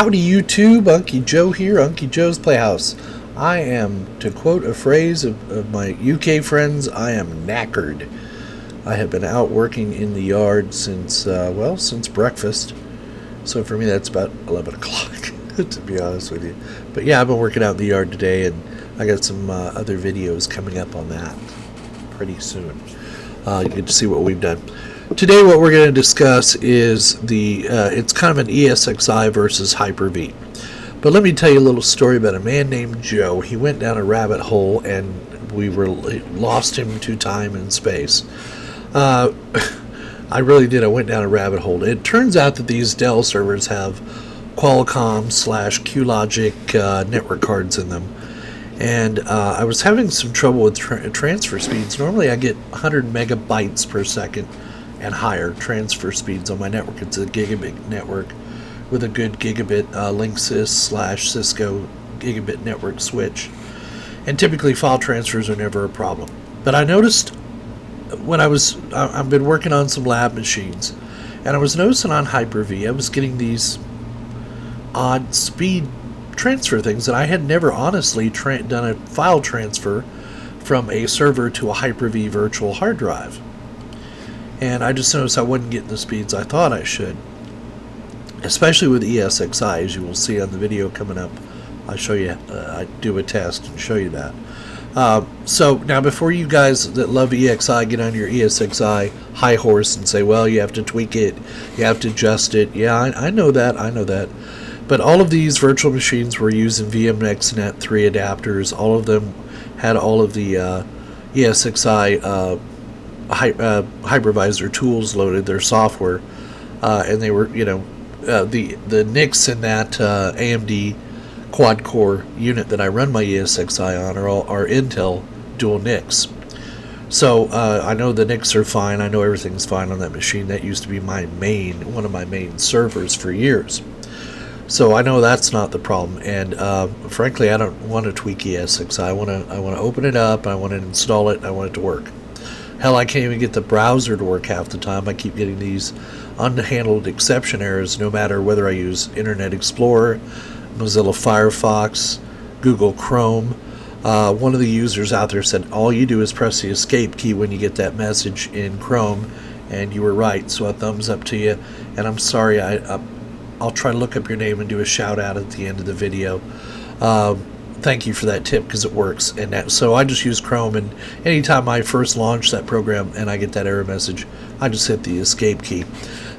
Howdy YouTube, Unky Joe here, Unky Joe's Playhouse. I am, to quote a phrase of my UK friends, I am knackered. I have been out working in the yard since, since breakfast. So for me that's about 11 o'clock, to be honest with you. But yeah, I've been working out in the yard today, and I got some other videos coming up on that pretty soon. You get to see what we've done. Today what we're going to discuss is it's kind of an ESXI versus Hyper-V. But let me tell you a little story about a man named Joe. He went down a rabbit hole and we lost him to time and space. I really did. I went down a rabbit hole. It turns out that these Dell servers have Qualcomm/QLogic network cards in them. And I was having some trouble with transfer speeds. Normally I get 100 megabytes per second and higher transfer speeds on my network. It's a gigabit network with a good gigabit Linksys/Cisco gigabit network switch. And typically file transfers are never a problem. But I noticed when I've been working on some lab machines, and I was noticing on Hyper-V I was getting these odd speed transfer things, and I had never honestly done a file transfer from a server to a Hyper-V virtual hard drive. And I just noticed I wasn't getting the speeds I thought I should, especially with ESXI, as you will see on the video coming up. I'll show you, I do a test and show you that. So now, before you guys that love EXI get on your ESXI high horse and say, well, you have to tweak it, you have to adjust it. Yeah, I know that. But all of these virtual machines were using VMXNet 3 adapters. All of them had all of the ESXI hypervisor tools loaded, their software, and they were, the NICs in that AMD quad-core unit that I run my ESXI on are Intel dual NICs. So I know the NICs are fine. I know everything's fine on that machine. That used to be one of my main servers for years. So I know that's not the problem. And frankly, I don't want to tweak ESXI. I want to open it up. I want to install it. I want it to work. Hell, I can't even get the browser to work half the time. I keep getting these unhandled exception errors, no matter whether I use Internet Explorer, Mozilla Firefox, Google Chrome. One of the users out there said all you do is press the escape key when you get that message in Chrome, and you were right. So a thumbs up to you. And I'm sorry, I'll try to look up your name and do a shout out at the end of the video. Thank you for that tip, because it works. And so I just use Chrome, and anytime I first launch that program and I get that error message, I just hit the escape key.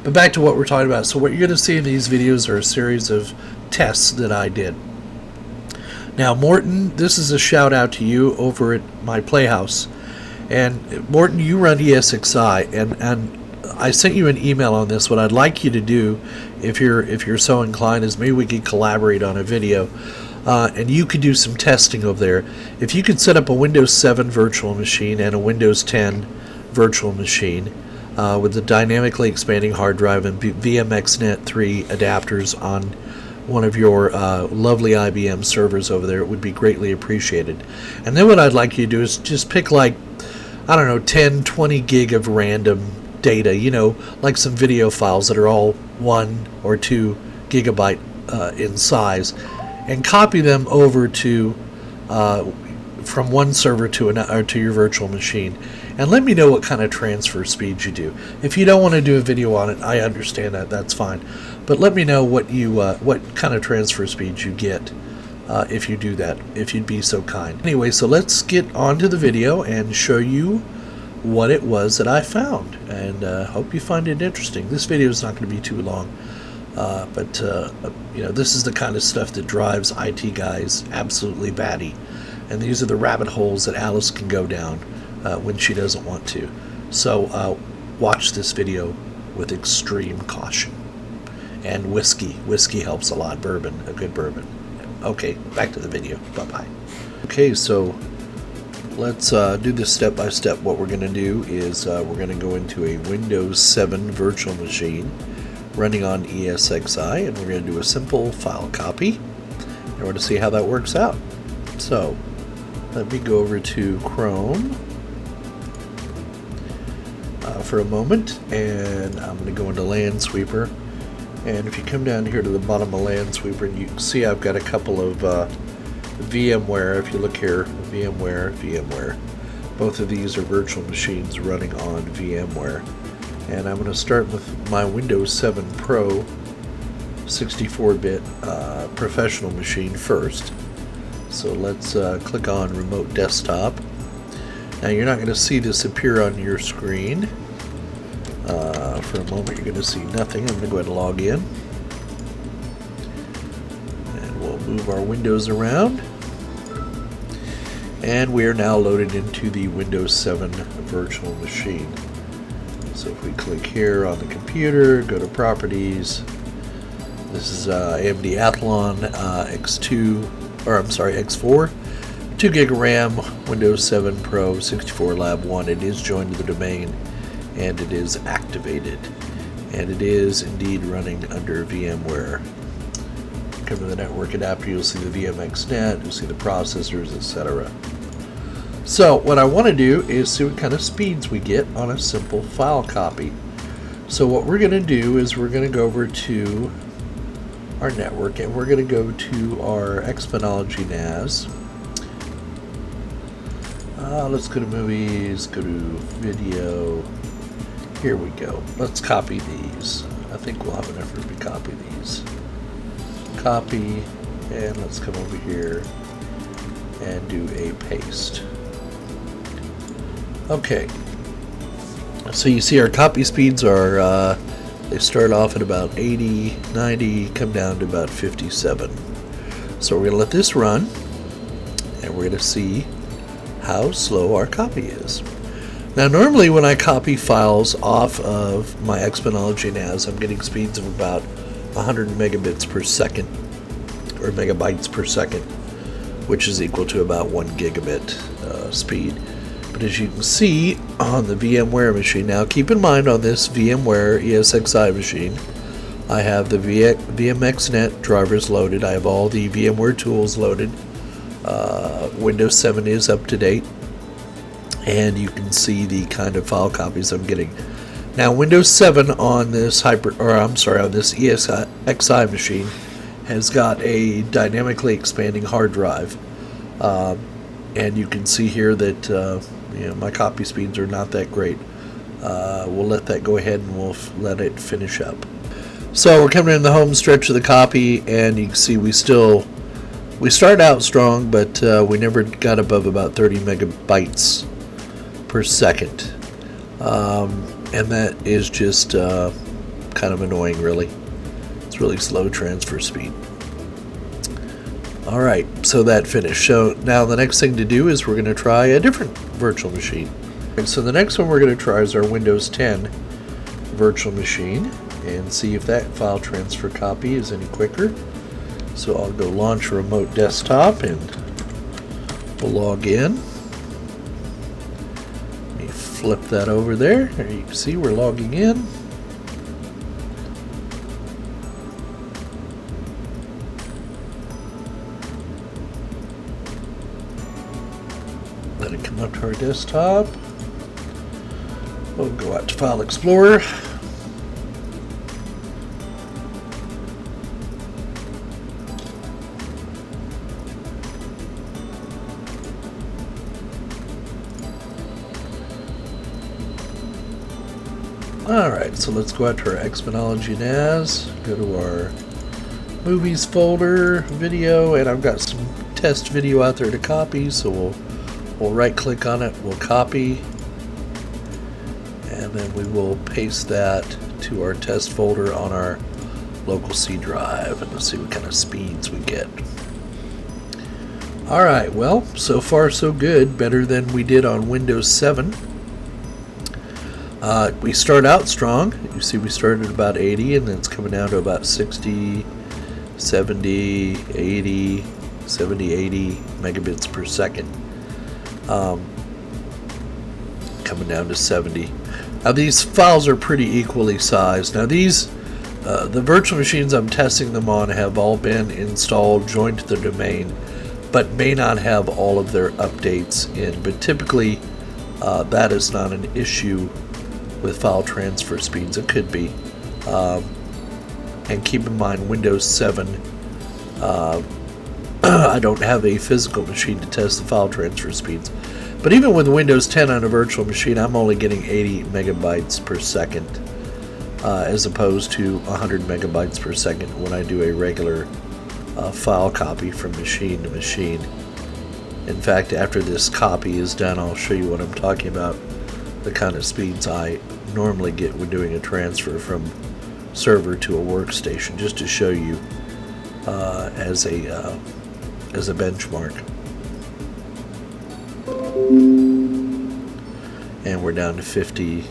But back to what we're talking about. So what you're going to see in these videos are a series of tests that I did. Now, Morton, this is a shout out to you over at my Playhouse. And Morton, you run ESXI, and I sent you an email on this. What I'd like you to do, if you're so inclined, is maybe we could collaborate on a video. And you could do some testing over there. If you could set up a Windows 7 virtual machine and a Windows 10 virtual machine with the dynamically expanding hard drive and VMXNet 3 adapters on one of your lovely IBM servers over there, it would be greatly appreciated. And then what I'd like you to do is just pick, like, I don't know, 10, 20 gig of random data, like some video files that are all 1 or 2 gigabyte in size, and copy them over to from one server to another, or to your virtual machine, and let me know what kind of transfer speeds you do. If you don't want to do a video on it, I understand that. That's fine. But let me know what kind of transfer speeds you get if you do that, if you'd be so kind. Anyway, so let's get on to the video and show you what it was that I found, and hope you find it interesting. This video is not going to be too long. But this is the kind of stuff that drives IT guys absolutely batty. And these are the rabbit holes that Alice can go down when she doesn't want to. So watch this video with extreme caution. And whiskey. Whiskey helps a lot. Bourbon. A good bourbon. Okay, back to the video. Bye-bye. Okay, so let's do this step by step. What we're going to do is we're going to go into a Windows 7 virtual machine running on ESXI, and we're going to do a simple file copy, and we're going to see how that works out. So let me go over to Chrome for a moment, and I'm going to go into Land Sweeper, And if you come down here to the bottom of land sweeper, and you can see I've got a couple of VMware. If you look here, VMware. Both of these are virtual machines running on VMware. And I'm going to start with my Windows 7 Pro 64-bit professional machine first. So let's click on Remote Desktop. Now you're not going to see this appear on your screen. For a moment you're going to see nothing. I'm going to go ahead and log in. And we'll move our windows around. And we are now loaded into the Windows 7 virtual machine. So if we click here on the computer, go to Properties. This is AMD Athlon X4, 2 gig of RAM, Windows 7 Pro 64 Lab 1. It is joined to the domain and it is activated. And it is indeed running under VMware. Come to the network adapter, you'll see the VMXNet, you'll see the processors, etc. So what I want to do is see what kind of speeds we get on a simple file copy. So what we're going to do is we're going to go over to our network and we're going to go to our Exponology NAS. Let's go to movies, go to video. Here we go. Let's copy these. I think we'll have enough room to copy these. Copy, and let's come over here and do a paste. Okay. So you see our copy speeds are, they start off at about 80, 90, come down to about 57. So we're going to let this run, and we're going to see how slow our copy is. Now normally when I copy files off of my Exponology NAS, I'm getting speeds of about 100 megabits per second, or megabytes per second, which is equal to about 1 gigabit speed. But as you can see on the VMware machine, now keep in mind on this VMware ESXi machine, I have the VMXNet drivers loaded, I have all the VMware tools loaded, Windows 7 is up to date, and you can see the kind of file copies I'm getting. Now Windows 7 on this on this ESXi machine has got a dynamically expanding hard drive, and you can see here that my copy speeds are not that great. We'll let that go ahead and we'll let it finish up. So we're coming in the home stretch of the copy, and you can see we start out strong, but we never got above about 30 megabytes per second, and that is just kind of annoying, really. It's really slow transfer speed. Alright, so that finished. So now the next thing to do is we're going to try a different virtual machine. And so the next one we're going to try is our Windows 10 virtual machine and see if that file transfer copy is any quicker. So I'll go launch a remote desktop and we'll log in. Let me flip that over there. There you can see we're logging in. Let it come up to our desktop. We'll go out to File Explorer. Alright, so let's go out to our Exponology NAS, go to our movies folder, video, and I've got some test video out there to copy, so we'll right click on it, we'll copy, and then we will paste that to our test folder on our local C drive, and let's see what kind of speeds we get. Alright, well, so far so good, better than we did on Windows 7. We start out strong. You see we started at about 80 and then it's coming down to about 60, 70, 80, 70, 80 megabits per second. Coming down to 70. Now these files are pretty equally sized. Now these, the virtual machines I'm testing them on have all been installed, joined to the domain, but may not have all of their updates in. But typically that is not an issue with file transfer speeds. It could be. And keep in mind, Windows 7, I don't have a physical machine to test the file transfer speeds. But even with Windows 10 on a virtual machine, I'm only getting 80 megabytes per second, as opposed to 100 megabytes per second when I do a regular file copy from machine to machine. In fact, after this copy is done, I'll show you what I'm talking about, the kind of speeds I normally get when doing a transfer from server to a workstation, just to show you as a benchmark. And we're down to 50,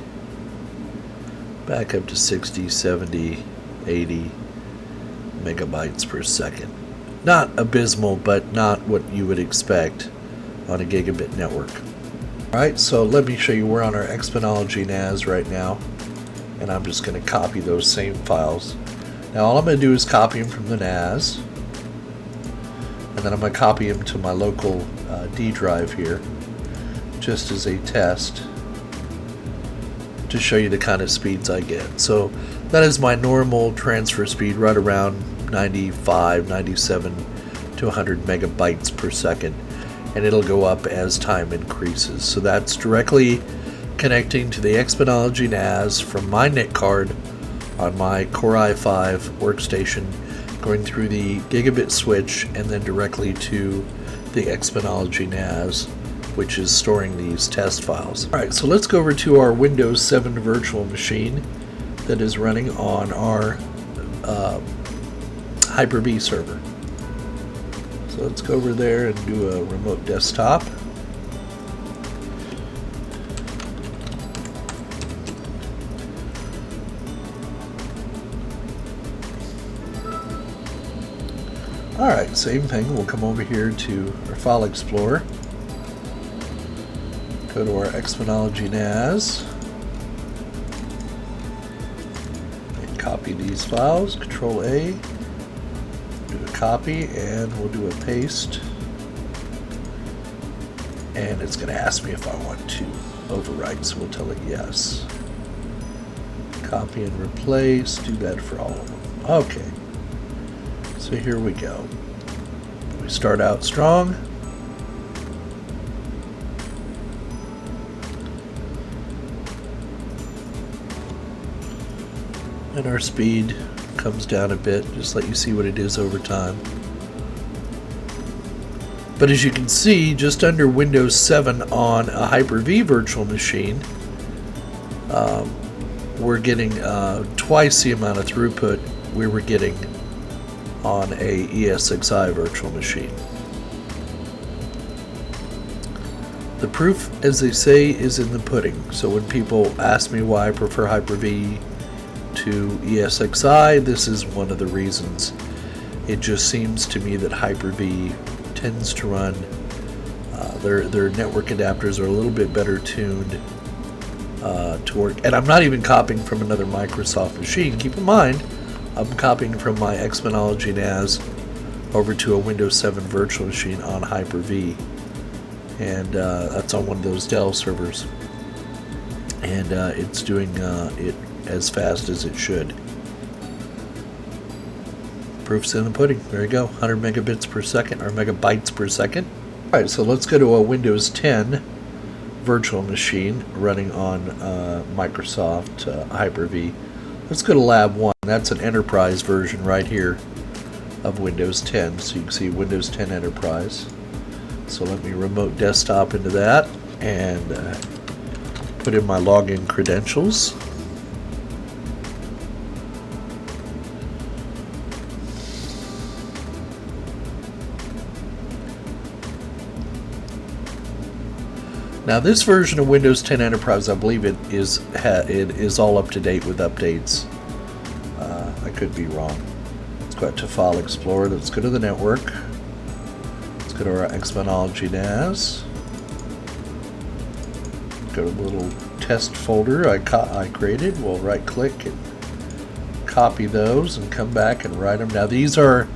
back up to 60, 70, 80 megabytes per second. Not abysmal, but not what you would expect on a gigabit network. Alright, so let me show you, we're on our Exponology NAS right now, and I'm just going to copy those same files. Now all I'm going to do is copy them from the NAS, and then I'm going to copy them to my local D drive here, just as a test to show you the kind of speeds I get. So that is my normal transfer speed, right around 95, 97 to 100 megabytes per second, and it'll go up as time increases. So that's directly connecting to the Exponology NAS from my NIC card on my Core i5 workstation, going through the gigabit switch and then directly to the Exponology NAS, which is storing these test files. Alright, so let's go over to our Windows 7 virtual machine that is running on our HyperV server. So let's go over there and do a remote desktop. Alright, same thing. We'll come over here to our File Explorer. Go to our Exponology NAS. And copy these files. Control A. Do a copy, and we'll do a paste. And it's going to ask me if I want to overwrite, so we'll tell it yes. Copy and replace. Do that for all of them. Okay. So here we go. We start out strong. And our speed comes down a bit, just let you see what it is over time. But as you can see, just under Windows 7 on a HyperV virtual machine, we're getting twice the amount of throughput we were getting on a ESXI virtual machine. The proof, as they say, is in the pudding. So when people ask me why I prefer HyperV to ESXI, this is one of the reasons. It just seems to me that HyperV tends to run, their network adapters are a little bit better tuned to work. And I'm not even copying from another Microsoft machine. Keep in mind, I'm copying from my Exponology NAS over to a Windows 7 virtual machine on HyperV, and that's on one of those Dell servers, and it's doing it as fast as it should. Proof's in the pudding. There you go, 100 megabits per second, or megabytes per second. Alright, so let's go to a Windows 10 virtual machine running on Microsoft HyperV. Let's go to Lab 1. That's an enterprise version right here of Windows 10. So you can see Windows 10 Enterprise. So let me remote desktop into that and put in my login credentials. Now this version of Windows 10 Enterprise, I believe it is all up to date with updates. I could be wrong. Let's go out to File Explorer. Let's go to the network. Let's go to our Exponology NAS. Go to the little test folder I created. We'll right click and copy those and come back and write them. Now these are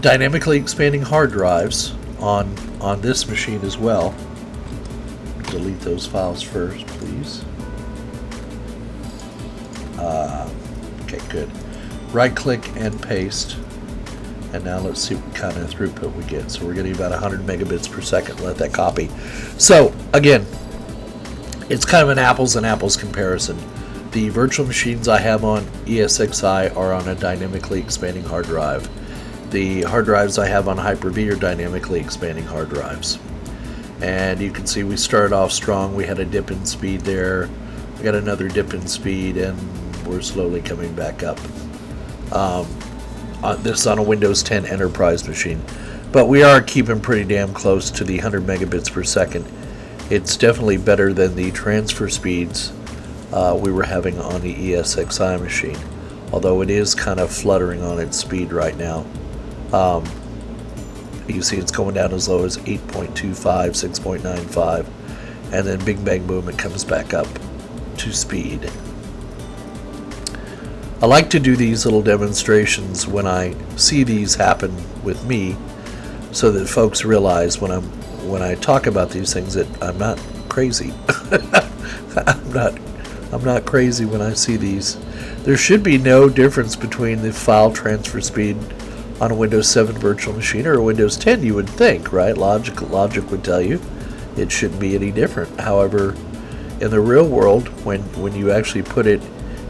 dynamically expanding hard drives on this machine as well. Delete those files first, please. Okay, good. right click and paste. And now let's see what kind of throughput we get. So we're getting about 100 megabits per second. Let that copy. So again, it's kind of an apples and apples comparison. The virtual machines I have on ESXi are on a dynamically expanding hard drive. The hard drives I have on HyperV are dynamically expanding hard drives. And you can see we started off strong. We had a dip in speed there. We got another dip in speed, and we're slowly coming back up. This is on a Windows 10 Enterprise machine. But we are keeping pretty damn close to the 100 megabits per second. It's definitely better than the transfer speeds we were having on the ESXi machine, although it is kind of fluttering on its speed right now. You see it's going down as low as 8.25, 6.95, and then big bang boom, it comes back up to speed. I like to do these little demonstrations when I see these happen with me, so that folks realize when I talk about these things that I'm not crazy. I'm not crazy when I see these. There should be no difference between the file transfer speed on a Windows 7 virtual machine or a Windows 10, you would think, right? Logic would tell you it shouldn't be any different. However, in the real world, when you actually put it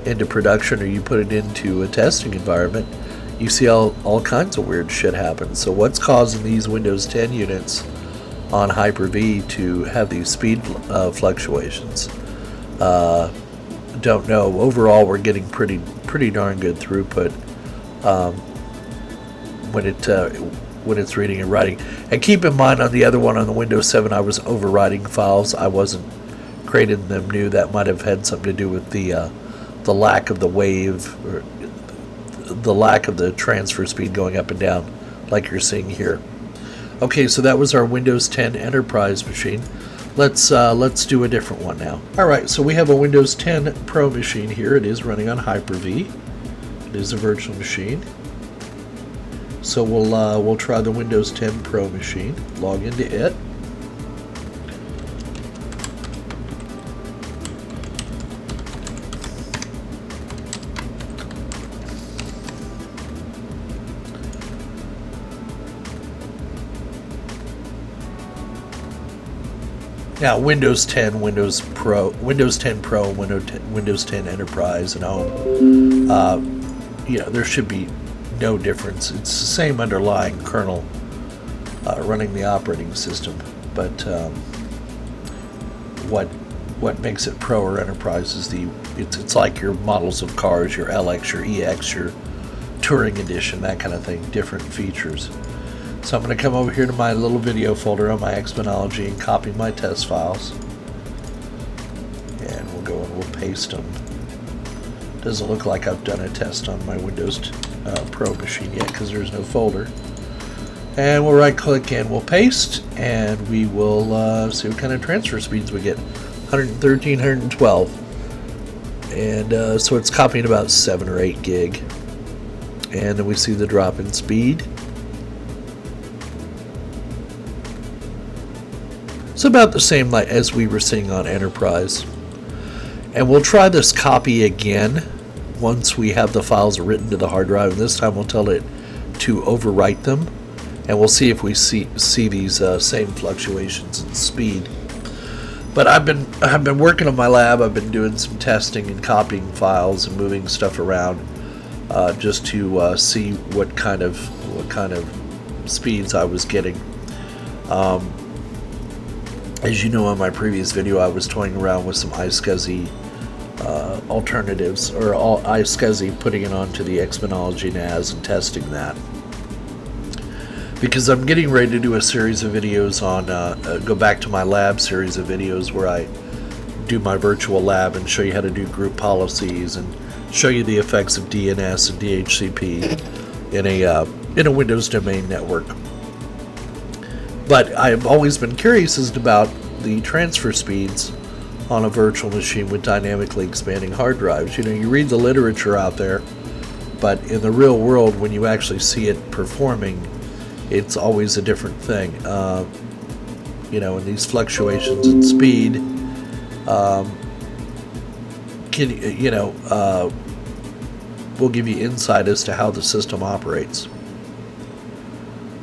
into production or you put it into a testing environment, you see all kinds of weird shit happen. So what's causing these Windows 10 units on HyperV to have these speed fluctuations? Don't know. Overall, we're getting pretty darn good throughput when it's reading and writing. And keep in mind, on the other one, on the Windows 7, I was overwriting files. I wasn't creating them new. That might have had something to do with the lack of the wave, or the lack of the transfer speed going up and down, like you're seeing here. Okay, so that was our Windows 10 Enterprise machine. Let's do a different one now. All right, so we have a Windows 10 Pro machine here. It is running on HyperV. It is a virtual machine. So we'll try the Windows 10 Pro machine. Log into it. Now, Windows 10, Windows 10 Pro, Windows 10 Enterprise, and Home, there should be no difference. It's the same underlying kernel running the operating system, but what makes it Pro or Enterprise is it's like your models of cars, your LX, your EX, your Touring Edition, that kind of thing, different features. So I'm going to come over here to my little video folder on my Xminology and copy my test files. And we'll go and we'll paste them. Doesn't look like I've done a test on my Windows Pro machine yet because there's no folder. And we'll right click and we'll paste, and we will see what kind of transfer speeds we get. 113, 112. And so it's copying about 7 or 8 gig. And then we see the drop in speed. It's about the same as we were seeing on Enterprise. And we'll try this copy again once we have the files written to the hard drive. And this time we'll tell it to overwrite them. And we'll see if we see these same fluctuations in speed. But I've been working on my lab. I've been doing some testing and copying files and moving stuff around just to see what kind of speeds I was getting. As you know, on my previous video, I was toying around with some iSCSI alternatives, or iSCSI, putting it onto the Xminology NAS and testing that. Because I'm getting ready to do a series of videos on, go back to my lab series of videos where I do my virtual lab and show you how to do group policies and show you the effects of DNS and DHCP in a Windows domain network. But I've always been curious as to about the transfer speeds on a virtual machine with dynamically expanding hard drives. You know, you read the literature out there, but in the real world, when you actually see it performing, it's always a different thing. And these fluctuations in speed will give you insight as to how the system operates.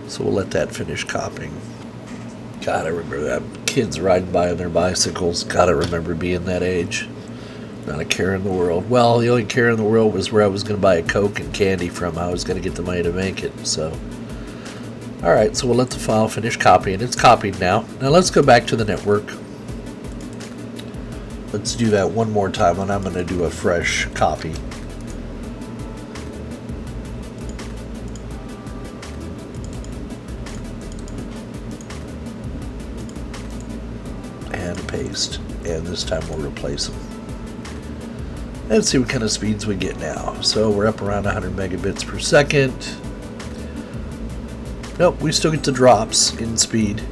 So we'll let that finish copying. God, I remember that. Kids riding by on their bicycles. God, I remember being that age. Not a care in the world. Well, the only care in the world was where I was going to buy a Coke and candy from. I was going to get the money to make it. So, alright, so we'll let the file finish copying. It's copied now. Now let's go back to the network. Let's do that one more time, and I'm going to do a fresh copy. And paste. And this time we'll replace them. Let's see what kind of speeds we get now. So we're up around 100 megabits per second. Nope, we still get the drops in speed.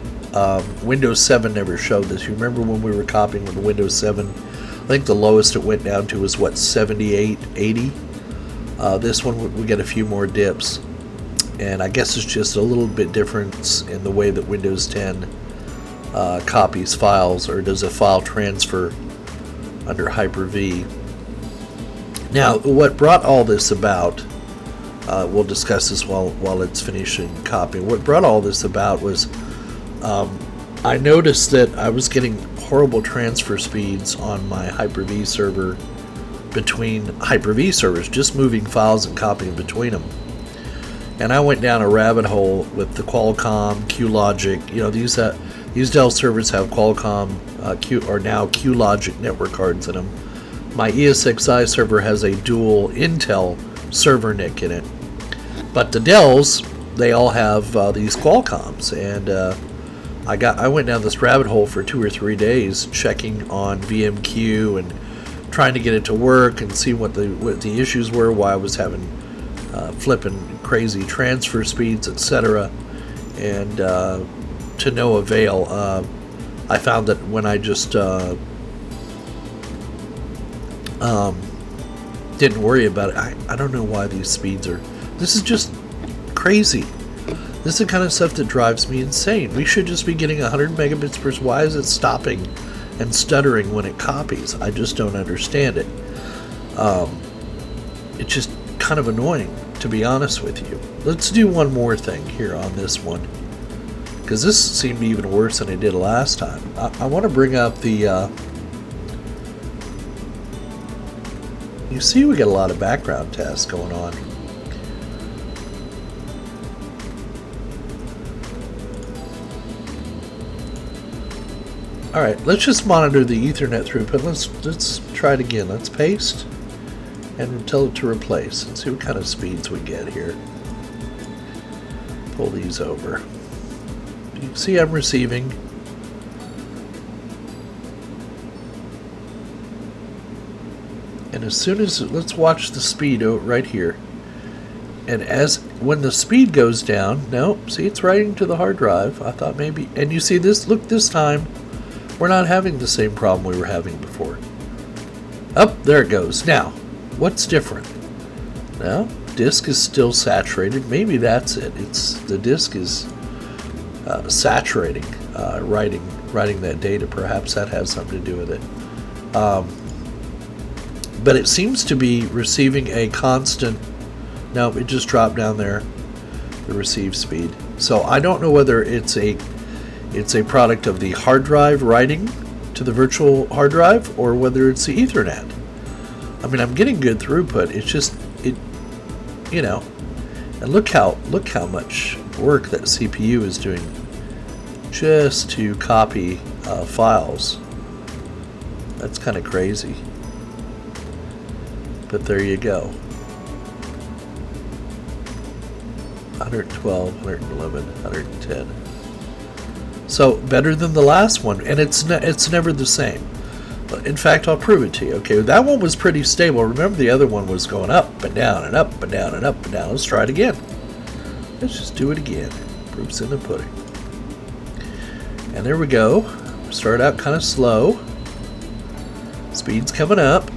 Windows 7 never showed this. You remember when we were copying with the Windows 7? I think the lowest it went down to was, what, 78, 80? This one we get a few more dips. And I guess it's just a little bit difference in the way that Windows 10 copies files, or does a file transfer under Hyper-V. Now, what brought all this about, we'll discuss this while it's finishing copying. What brought all this about was I noticed that I was getting horrible transfer speeds on my Hyper-V server between Hyper-V servers, just moving files and copying between them. And I went down a rabbit hole with the Qualcomm, QLogic. You know, these Dell servers have Qualcomm or now QLogic network cards in them. My ESXI server has a dual Intel server NIC in it. But the Dells, they all have these Qualcomms, and I went down this rabbit hole for 2 or 3 days checking on VMQ and trying to get it to work and see what the issues were, why I was having flipping crazy transfer speeds, etc. And to no avail. I found that when I just didn't worry about it. I don't know why these speeds are. This is just crazy. This is the kind of stuff that drives me insane. We should just be getting 100 megabits per second. Why is it stopping and stuttering when it copies? I just don't understand it. It's just kind of annoying, to be honest with you. Let's do one more thing here on this one, because this seemed even worse than it did last time. I want to bring up the you see, we got a lot of background tasks going on. Alright, let's just monitor the Ethernet throughput. Let's try it again. Let's paste and tell it to replace and see what kind of speeds we get here. Pull these over. You can see I'm receiving. And as soon as, let's watch the speed right here. And when the speed goes down, no, see, it's writing to the hard drive. I thought maybe, and you see this, look, this time, we're not having the same problem we were having before. Up, there it goes. Now, what's different? Now, disk is still saturated. Maybe that's it. The disk is saturating, writing that data. Perhaps that has something to do with it. But it seems to be receiving a constant. No, it just dropped down there, the receive speed. So I don't know whether it's a product of the hard drive writing to the virtual hard drive, or whether it's the Ethernet. I mean, I'm getting good throughput. It's just you know, and look how much work that CPU is doing just to copy files. That's kind of crazy. But there you go. 112, 111, 110. So better than the last one, and it's never the same. In fact, I'll prove it to you. Okay, that one was pretty stable. Remember, the other one was going up and down and up and down and up and down. Let's try it again. Let's just do it again. Proof's in the pudding. And there we go. Start out kind of slow. Speed's coming up.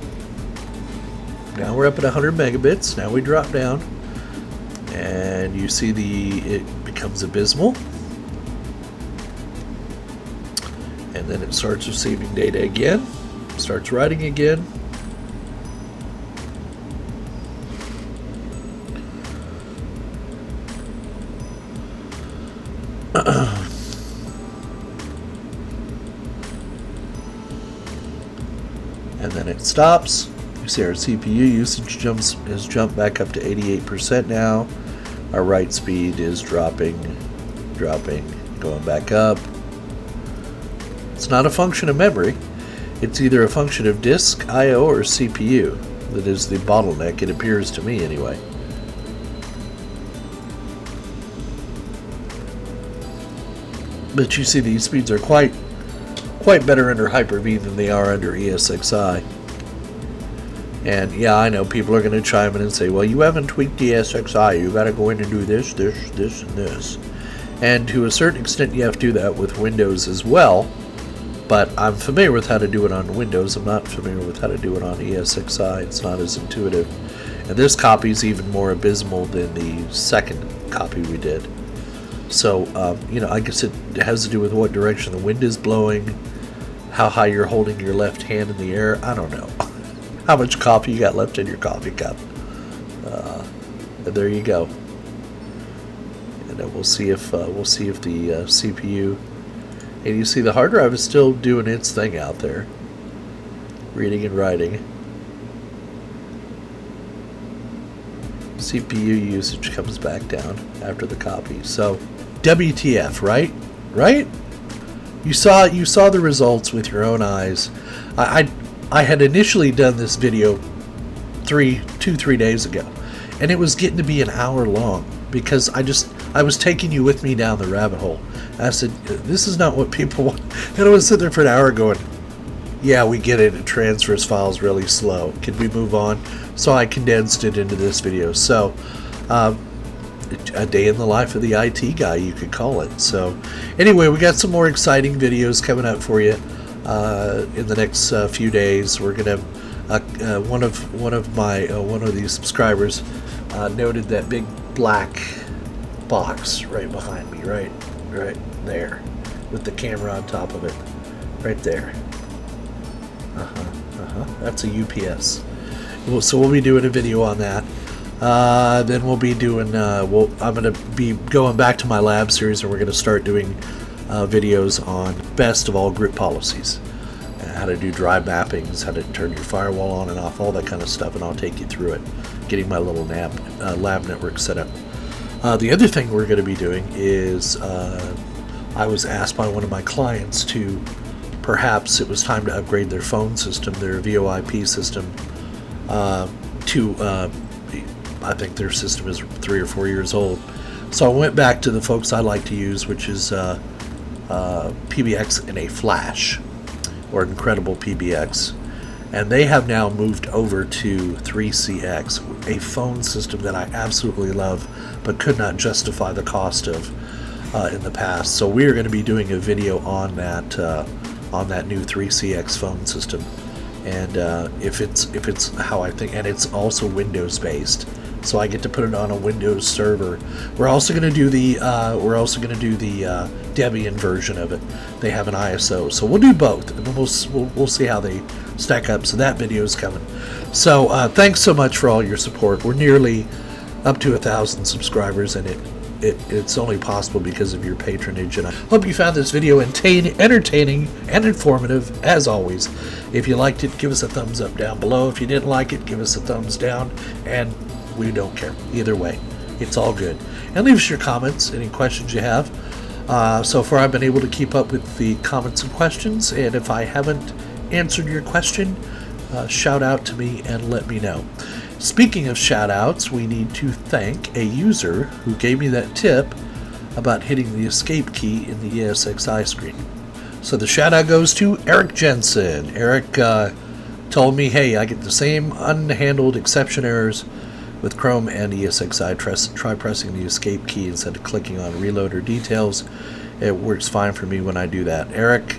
Now we're up at 100 megabits. Now we drop down, and you see it becomes abysmal, and then it starts receiving data again, starts writing again, And then it stops. You see our CPU usage has jumped back up to 88% now. Our write speed is dropping, going back up. It's not a function of memory. It's either a function of disk, I/O, or CPU that is the bottleneck, it appears to me anyway. But you see these speeds are quite better under Hyper-V than they are under ESXi. And yeah, I know people are going to chime in and say, well, you haven't tweaked ESXi, you got to go in and do this, and this. And to a certain extent you have to do that with Windows as well, but I'm familiar with how to do it on Windows. I'm not familiar with how to do it on ESXi. It's not as intuitive. And this copy is even more abysmal than the second copy we did. So, you know, I guess it has to do with what direction the wind is blowing, how high you're holding your left hand in the air. I don't know. How much coffee you got left in your coffee cup. And there you go. And then we'll see if the CPU, and you see the hard drive is still doing its thing out there, reading and writing. CPU usage comes back down after the copy. So WTF, right? Right? You saw the results with your own eyes. I had initially done this video 3 days ago, and it was getting to be an hour long because I was taking you with me down the rabbit hole. I said, this is not what people want. And I was sitting there for an hour going, yeah, we get it. It transfers files really slow. Can we move on? So I condensed it into this video. So a day in the life of the IT guy, you could call it. So anyway, we got some more exciting videos coming up for you in the next few days. We're gonna one of these subscribers noted that big black box right behind me, right there, with the camera on top of it, right there. That's a UPS. So we'll be doing a video on that. Then we'll be doing. I'm going to be going back to my lab series, and we're going to start doing videos on best of all group policies, how to do drive mappings, how to turn your firewall on and off, all that kind of stuff, and I'll take you through it, getting my little lab network set up. The other thing we're going to be doing is I was asked by one of my clients to perhaps it was time to upgrade their phone system, their VoIP system, to I think their system is 3 or 4 years old. So I went back to the folks I like to use, which is PBX in a flash, or Incredible PBX, and they have now moved over to 3CX, a phone system that I absolutely love but could not justify the cost of in the past. So we are going to be doing a video on that new 3CX phone system, and if it's how I think, and it's also Windows based, so I get to put it on a Windows server. We're also going to do the Debian version of it. They have an ISO, so we'll do both, and we'll see how they stack up. So that video is coming. So thanks so much for all your support. We're nearly up to 1,000 subscribers, and it's only possible because of your patronage, and I hope you found this video entertaining and informative as always. If you liked it, give us a thumbs up down below. If you didn't like it, give us a thumbs down, and we don't care either way. It's all good. And leave us your comments, any questions you have. So far I've been able to keep up with the comments and questions, and if I haven't answered your question, shout out to me and let me know. Speaking of shout outs, we need to thank a user who gave me that tip about hitting the escape key in the ESXi screen. So the shout out goes to Eric Jensen. Eric told me, hey, I get the same unhandled exception errors with Chrome and ESXi. Try pressing the escape key instead of clicking on reload or details. It works fine for me when I do that. Eric,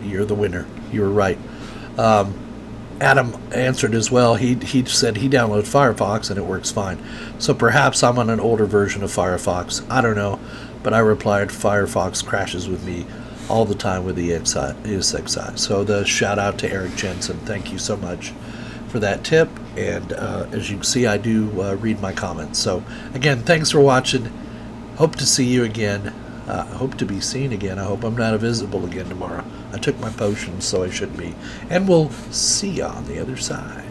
you're the winner. You were right. Adam answered as well. He said he downloaded Firefox and it works fine. So perhaps I'm on an older version of Firefox. I don't know. But I replied, Firefox crashes with me all the time with ESXi. So the shout out to Eric Jensen. Thank you so much for that tip. And as you can see, I do read my comments. So again, thanks for watching. Hope to see you again. Hope to be seen again. I hope I'm not invisible again tomorrow. I took my potions, so I should be. And we'll see you on the other side.